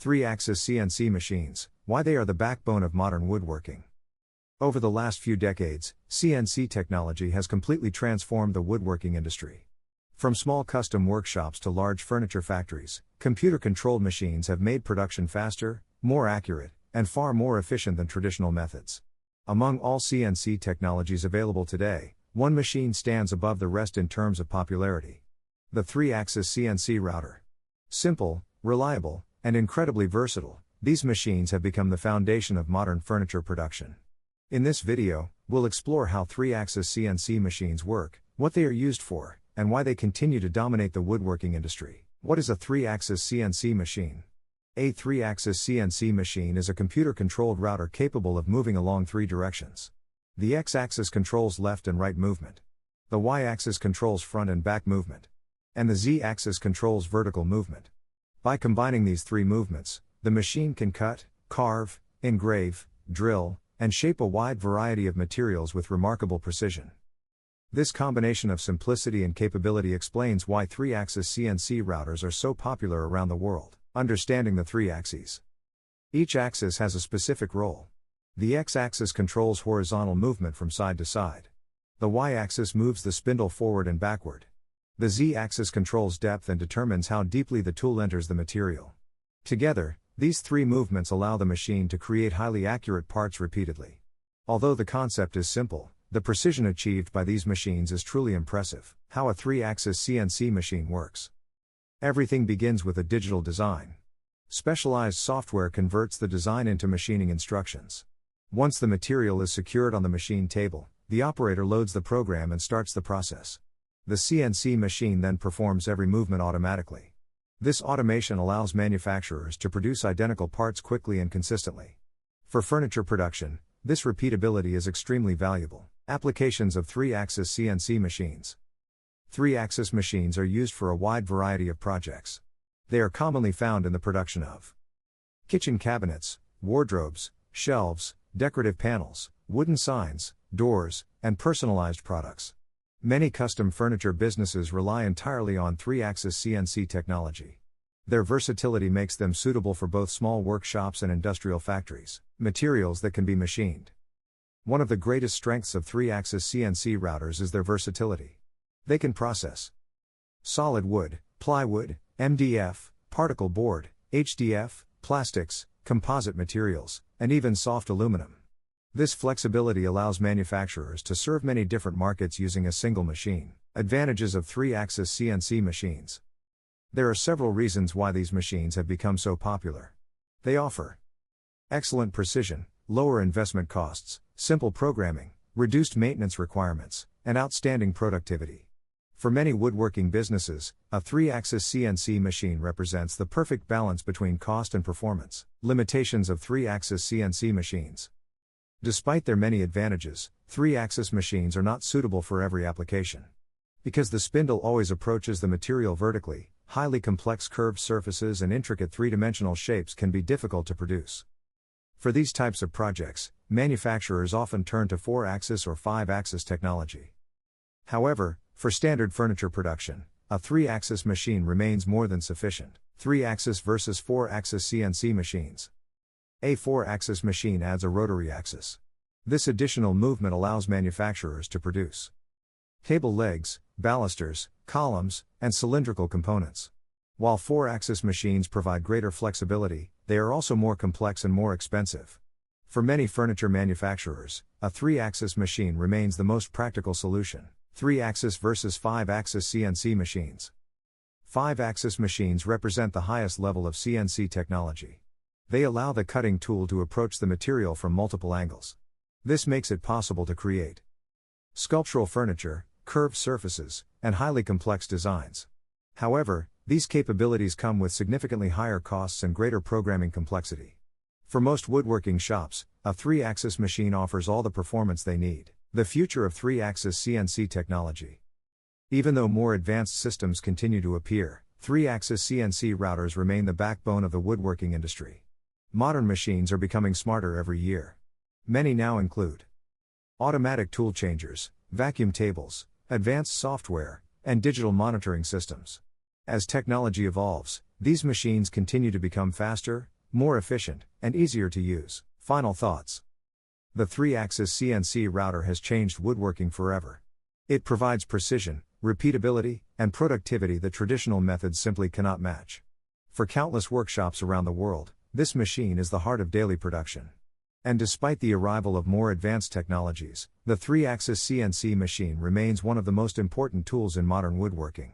3-axis CNC machines, why they are the backbone of modern woodworking. Over the last few decades, CNC technology has completely transformed the woodworking industry. From small custom workshops to large furniture factories, computer-controlled machines have made production faster, more accurate, and far more efficient than traditional methods. Among all CNC technologies available today, one machine stands above the rest in terms of popularity. The 3-axis CNC router. Simple, reliable, and incredibly versatile, these machines have become the foundation of modern furniture production. In this video, we'll explore how 3-axis CNC machines work, what they are used for, and why they continue to dominate the woodworking industry. What is a 3-axis CNC machine? A 3-axis CNC machine is a computer-controlled router capable of moving along 3 directions. The X-axis controls left and right movement. The Y-axis controls front and back movement. And the Z-axis controls vertical movement. By combining these 3 movements, the machine can cut, carve, engrave, drill, and shape a wide variety of materials with remarkable precision. This combination of simplicity and capability explains why 3-axis CNC routers are so popular around the world. Understanding the 3 axes. Each axis has a specific role. The X-axis controls horizontal movement from side to side. The Y-axis moves the spindle forward and backward. The Z-axis controls depth and determines how deeply the tool enters the material. Together, these 3 movements allow the machine to create highly accurate parts repeatedly. Although the concept is simple, the precision achieved by these machines is truly impressive. How a 3-axis CNC machine works. Everything begins with a digital design. Specialized software converts the design into machining instructions. Once the material is secured on the machine table, the operator loads the program and starts the process. The CNC machine then performs every movement automatically. This automation allows manufacturers to produce identical parts quickly and consistently. For furniture production, this repeatability is extremely valuable. Applications of 3-axis CNC machines. 3-axis machines are used for a wide variety of projects. They are commonly found in the production of kitchen cabinets, wardrobes, shelves, decorative panels, wooden signs, doors, and personalized products. Many custom furniture businesses rely entirely on 3-axis CNC technology. Their versatility makes them suitable for both small workshops and industrial factories. Materials that can be machined. One of the greatest strengths of 3-axis CNC routers is their versatility. They can process solid wood, plywood, MDF, particle board, HDF, plastics, composite materials, and even soft aluminum. This flexibility allows manufacturers to serve many different markets using a single machine. Advantages of 3-axis CNC machines. There are several reasons why these machines have become so popular. They offer excellent precision, lower investment costs, simple programming, reduced maintenance requirements, and outstanding productivity. For many woodworking businesses, a 3-axis CNC machine represents the perfect balance between cost and performance. Limitations of 3-axis CNC machines. Despite their many advantages, 3-axis machines are not suitable for every application. Because the spindle always approaches the material vertically, highly complex curved surfaces and intricate 3-dimensional shapes can be difficult to produce. For these types of projects, manufacturers often turn to 4-axis or 5-axis technology. However, for standard furniture production, a 3-axis machine remains more than sufficient. 3-axis versus 4-axis CNC machines. A 4-axis machine adds a rotary axis. This additional movement allows manufacturers to produce table legs, balusters, columns, and cylindrical components. While 4-axis machines provide greater flexibility, they are also more complex and more expensive. For many furniture manufacturers, a 3-axis machine remains the most practical solution. 3-axis versus 5-axis CNC machines. 5-axis machines represent the highest level of CNC technology. They allow the cutting tool to approach the material from multiple angles. This makes it possible to create sculptural furniture, curved surfaces, and highly complex designs. However, these capabilities come with significantly higher costs and greater programming complexity. For most woodworking shops, a 3-axis machine offers all the performance they need. The future of 3-axis CNC technology. Even though more advanced systems continue to appear, 3-axis CNC routers remain the backbone of the woodworking industry. Modern machines are becoming smarter every year. Many now include automatic tool changers, vacuum tables, advanced software, and digital monitoring systems. As technology evolves, these machines continue to become faster, more efficient, and easier to use. Final thoughts. The 3-axis CNC router has changed woodworking forever. It provides precision, repeatability, and productivity that traditional methods simply cannot match. For countless workshops around the world, this machine is the heart of daily production. And despite the arrival of more advanced technologies, the 3-axis CNC machine remains one of the most important tools in modern woodworking.